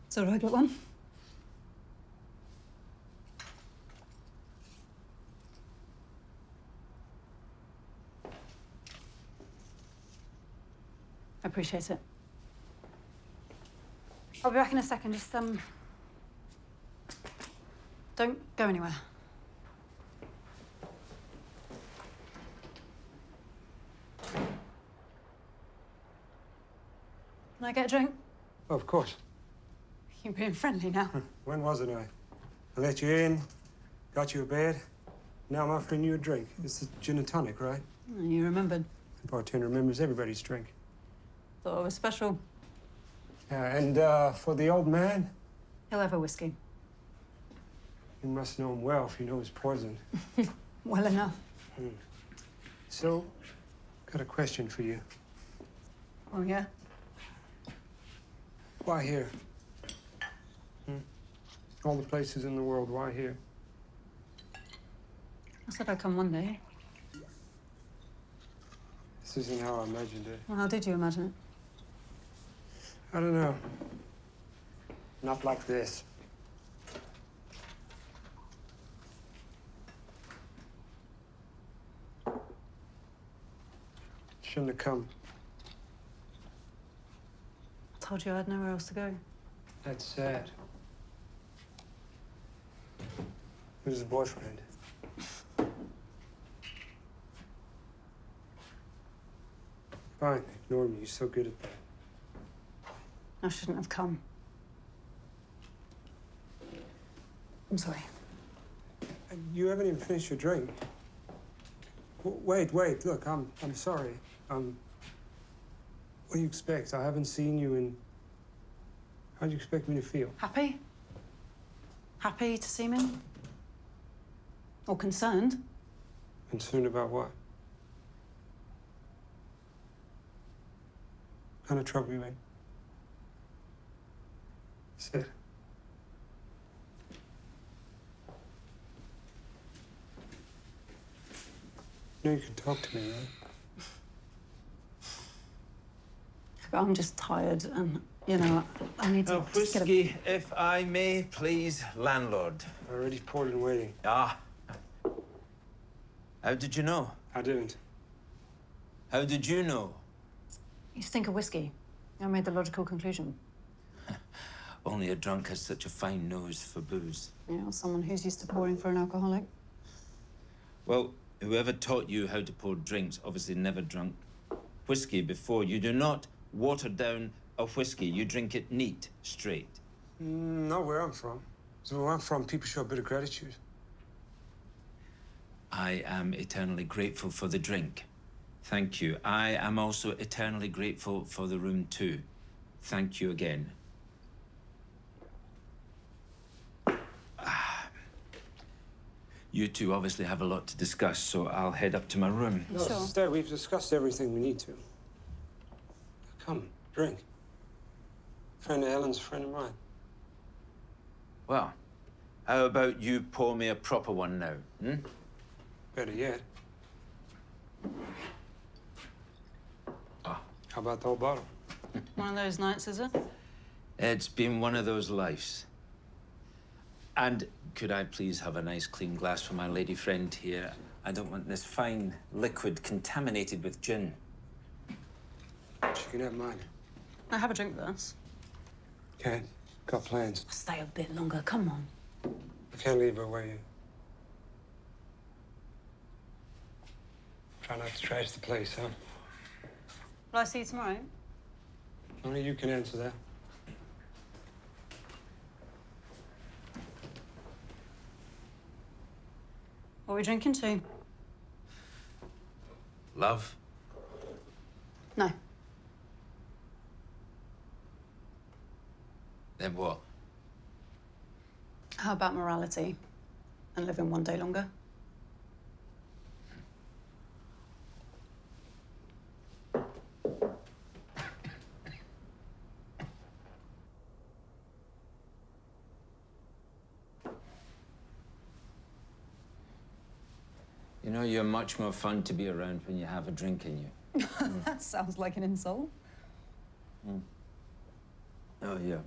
So do I get one? I appreciate it. I'll be back in a second. Just, don't go anywhere. Can I get a drink? Oh, of course. You're being friendly now. When wasn't I? I let you in, got you a bed. Now I'm offering you a drink. It's a gin and tonic, right? Oh, you remembered. The bartender remembers everybody's drink. Thought it was special. Yeah, and for the old man, He'll have a whiskey. you must know him well if you know his poison. Well enough. So, got a question for you. Oh, yeah? Why here? All the places in the world, why here? I said I'd come one day. This isn't how I imagined it. Well, how did you imagine it? I don't know. Not like this. Shouldn't have come. I told you I had nowhere else to go. That's sad. Who's the boyfriend? Fine, ignore me. You're so good at that. I shouldn't have come. I'm sorry. You haven't even finished your drink. Wait, look, I'm sorry. What do you expect? I haven't seen you in... How do you expect me to feel? Happy? Happy to see me? Or concerned? Concerned about what? What kind of trouble you in? Sit. You know you can talk to me, right? I'm just tired and, you know, I need to just get a... Whiskey, if I may, please, landlord. I already poured it and waiting. Ah. How did you know? I didn't. How did you know? You stink of whiskey. I made the logical conclusion. Only a drunk has such a fine nose for booze. You know, someone who's used to pouring for an alcoholic. Well, whoever taught you how to pour drinks obviously never drunk whiskey before. You do not water down a whiskey. You drink it neat, straight. Not where I'm from. So where I'm from, people show a bit of gratitude. I am eternally grateful for the drink. Thank you. I am also eternally grateful for the room, too. Thank you again. You two obviously have a lot to discuss, so I'll head up to my room. No, Sure. stay. We've discussed everything we need to. Come, drink. Friend of Ellen's a friend of mine. Well, how about you pour me a proper one now, hmm? Better yet. Ah. How about the whole bottle? One of those nights, is it? It's been one of those lives. And could I please have a nice clean glass for my lady friend here? I don't want this fine liquid contaminated with gin. She can have mine. I have a drink with us. Can't. Got plans. Stay a bit longer, come on. I can't leave her where you... Try not to trash the place, huh? Will I see you tomorrow? Only you can answer that. What are we drinking to? Love? No. Then what? How about morality and living one day longer? You know, you're much more fun to be around when you have a drink in you. That sounds like an insult. Oh, yeah.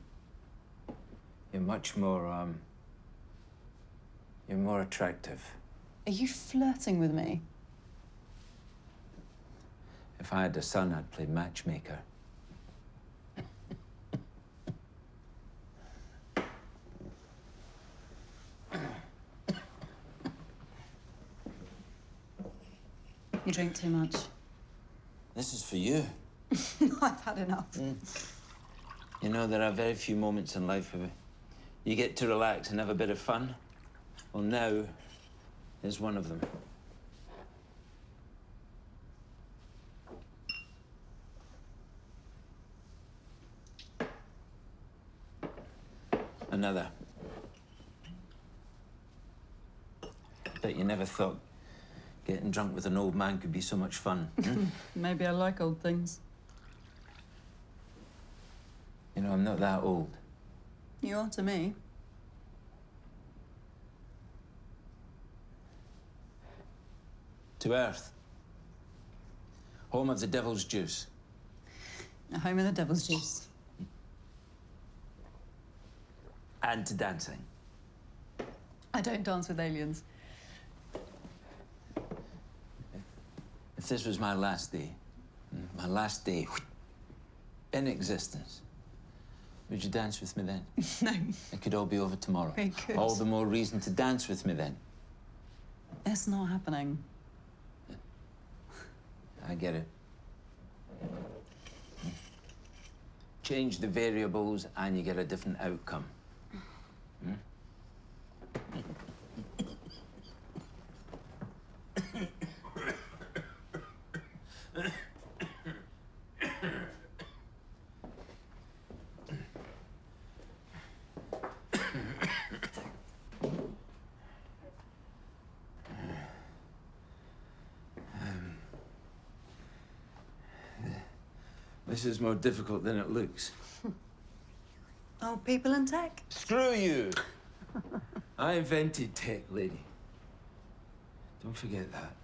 You're much more, you're more attractive. Are you flirting with me? If I had a son, I'd play matchmaker. You drink too much. This is for you. I've had enough. You know, there are very few moments in life where you get to relax and have a bit of fun. Well, now is one of them. Another. Bet you never thought getting drunk with an old man could be so much fun. Hmm? Maybe I like old things. You know, I'm not that old. You are to me. To Earth. Home of the devil's juice. A home of the devil's juice. And to dancing. I don't dance with aliens. If this was my last day in existence, would you dance with me then? No. It could all be over tomorrow. It could. All the more reason to dance with me then. It's not happening. I get it. Change the variables and you get a different outcome. Hmm? This is more difficult than it looks. Oh, people and tech? Screw you! I invented tech, lady. Don't forget that.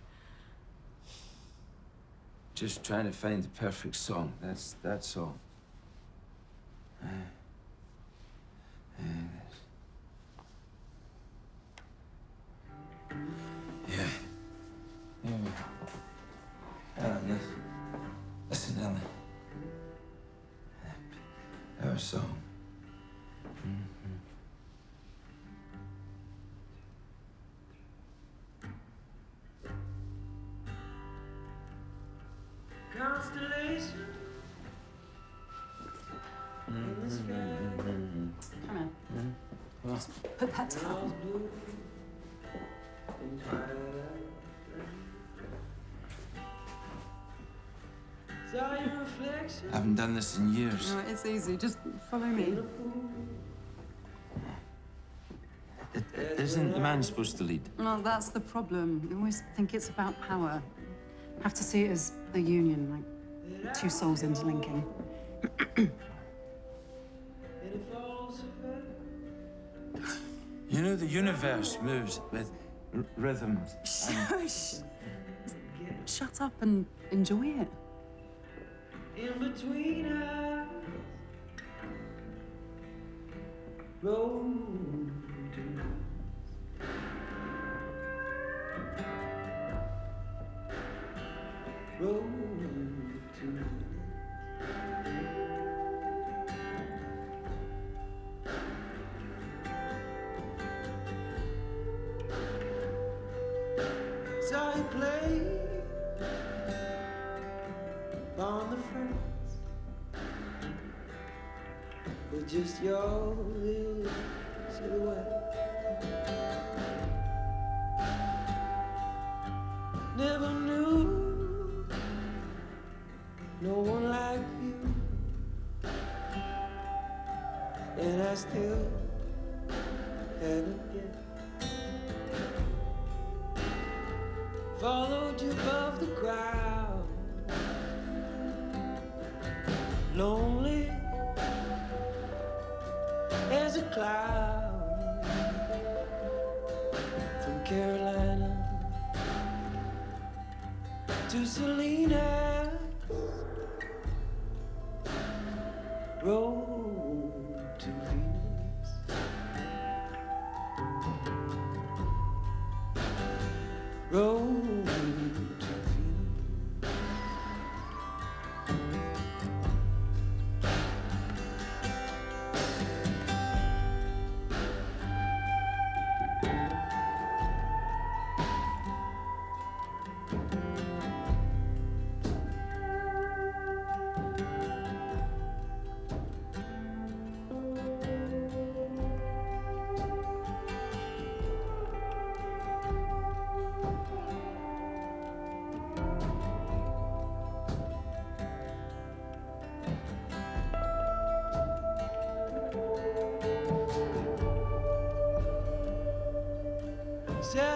Just trying to find the perfect song. That's all. Yeah. Ellen, listen, Ellen. Our song. Constellation in the sky. Come on. Just put that down. I haven't done this in years. No, it's easy. Just follow me. Isn't the man supposed to lead? Well, that's the problem. You always think it's about power. Have to see it as a union, like two souls interlinking. You know, the universe moves with rhythms. Shush! Shut up and enjoy it. In between us, road to road to saw you play on the fence with just your little silhouette. Never knew no one like you, and I still haven't yet followed you above the crowd, lonely as a cloud from Carolina to Selena, road to Venus, road to Venus.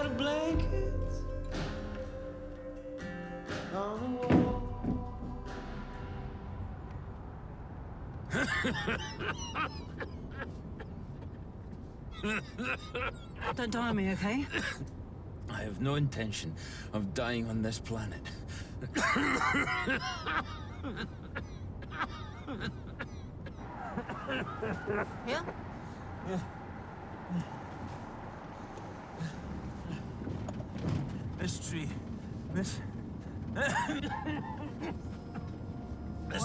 out of blankets on the wall. Don't die on me, okay? I have no intention of dying on this planet. Yeah? This tree. This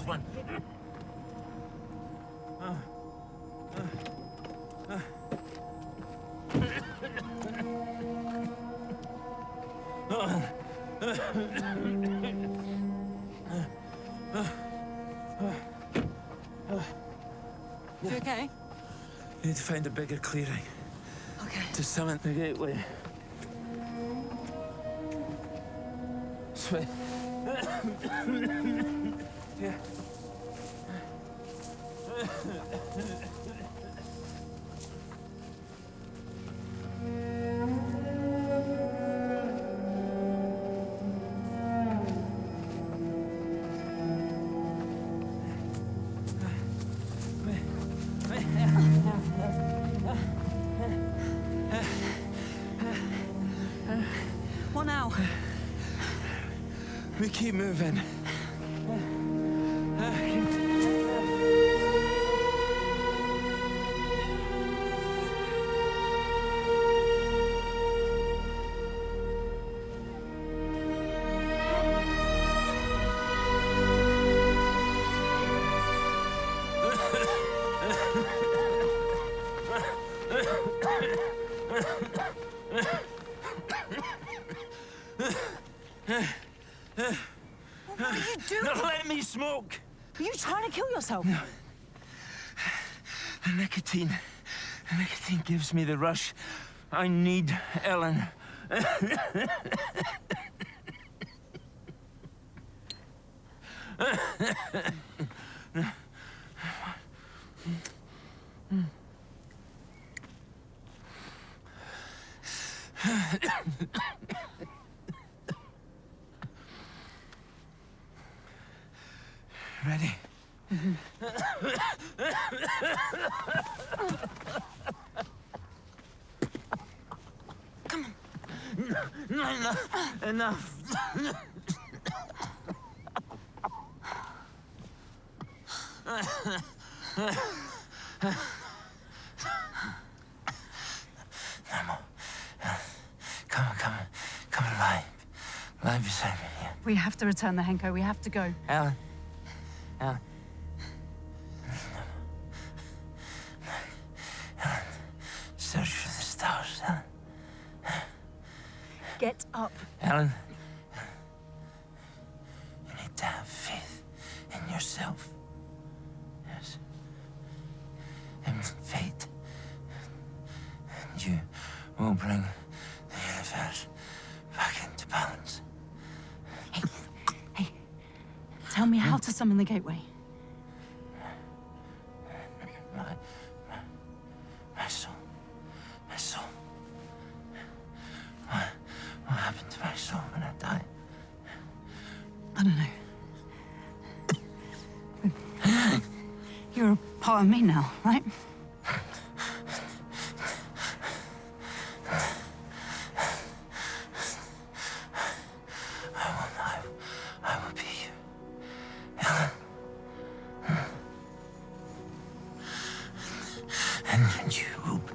one. You okay? Need to find a bigger clearing Okay. to summon the gateway. Sweet. Yeah. What now? We keep moving. What are you doing? Not let me smoke! Are you trying to kill yourself? No. The nicotine. The nicotine gives me the rush. I need Ellen. Ready? Come on. No, enough. Come on, lie beside me here. We have to return the Henko. We have to go. Ellen. Search for the stars, Ellen. Get up. Ellen. You need to have faith in yourself. Yes. And fate. And you will bring the universe back into balance. Hey. Tell me how to summon the gateway. My soul. What happened to my soul when I died? I don't know. You're a part of me now, right? I will be you, Ellen. And you will be.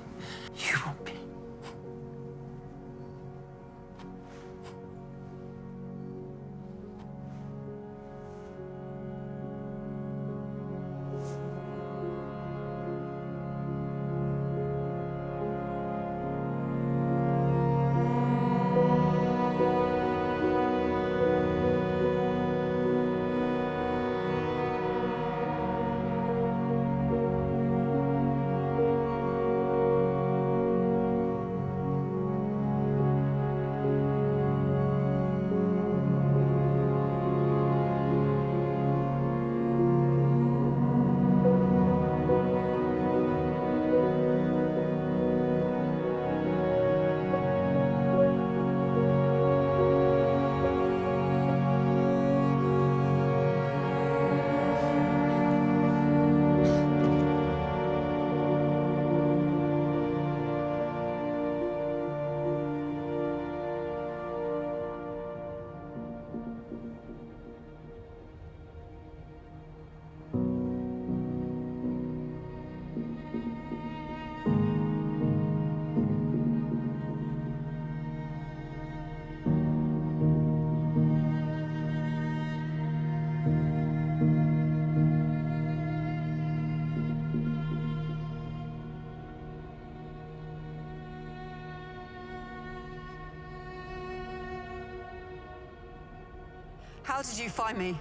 How did you find me?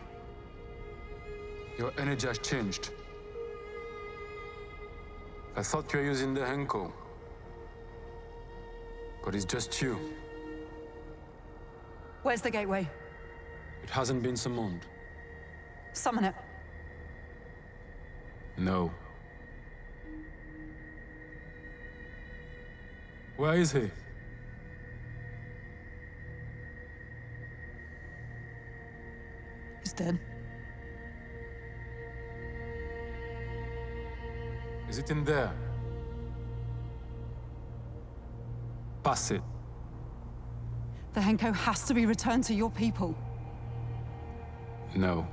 Your energy has changed. I thought you were using the Henko. But it's just you. Where's the gateway? It hasn't been summoned. Summon it. No. Where is he? He's dead. Is it in there? Pass it. The Henko has to be returned to your people. No.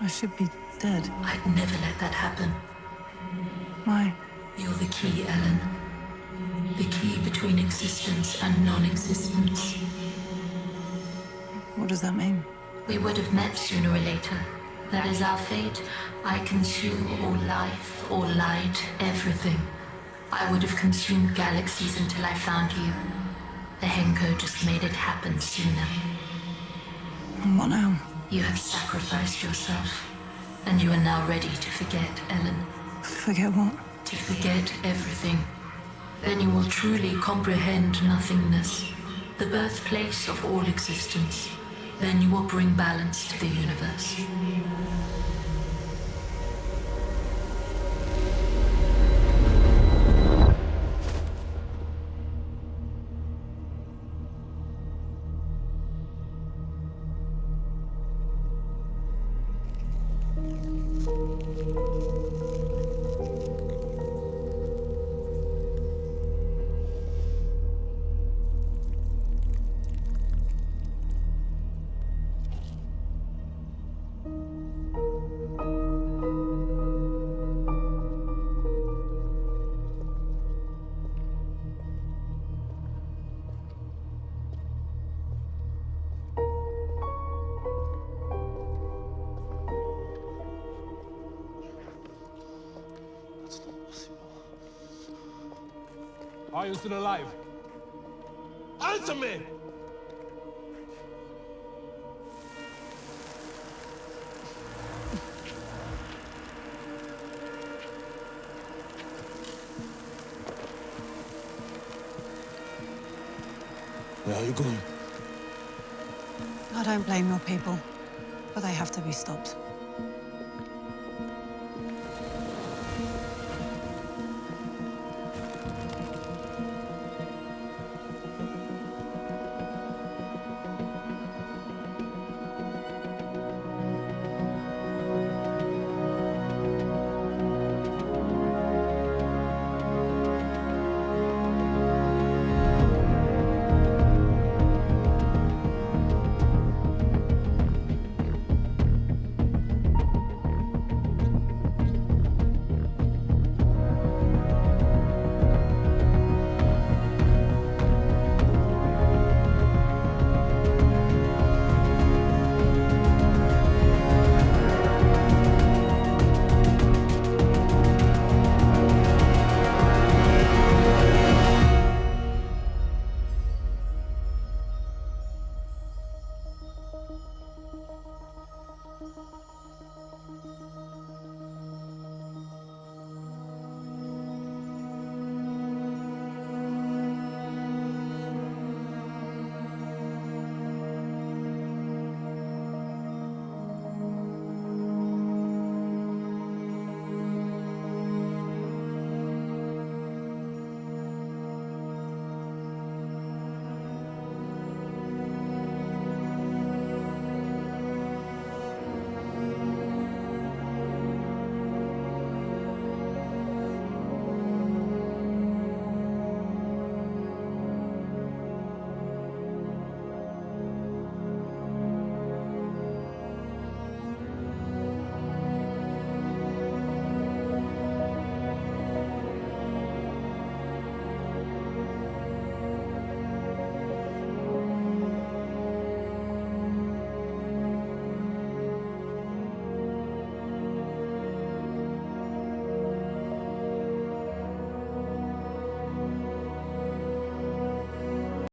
I should be dead. I'd never let that happen. Why? You're the key, Ellen. The key between existence and non-existence. What does that mean? We would have met sooner or later. That is our fate. I consume all life, all light, everything. I would have consumed galaxies until I found you. The Henko just made it happen sooner. And what now? You have sacrificed yourself, and you are now ready to forget, Ellen. Forget what? To forget everything. Then you will truly comprehend nothingness, the birthplace of all existence. Then you will bring balance to the universe. Are you still alive? Answer me! Where are you going? I don't blame your people, but they have to be stopped.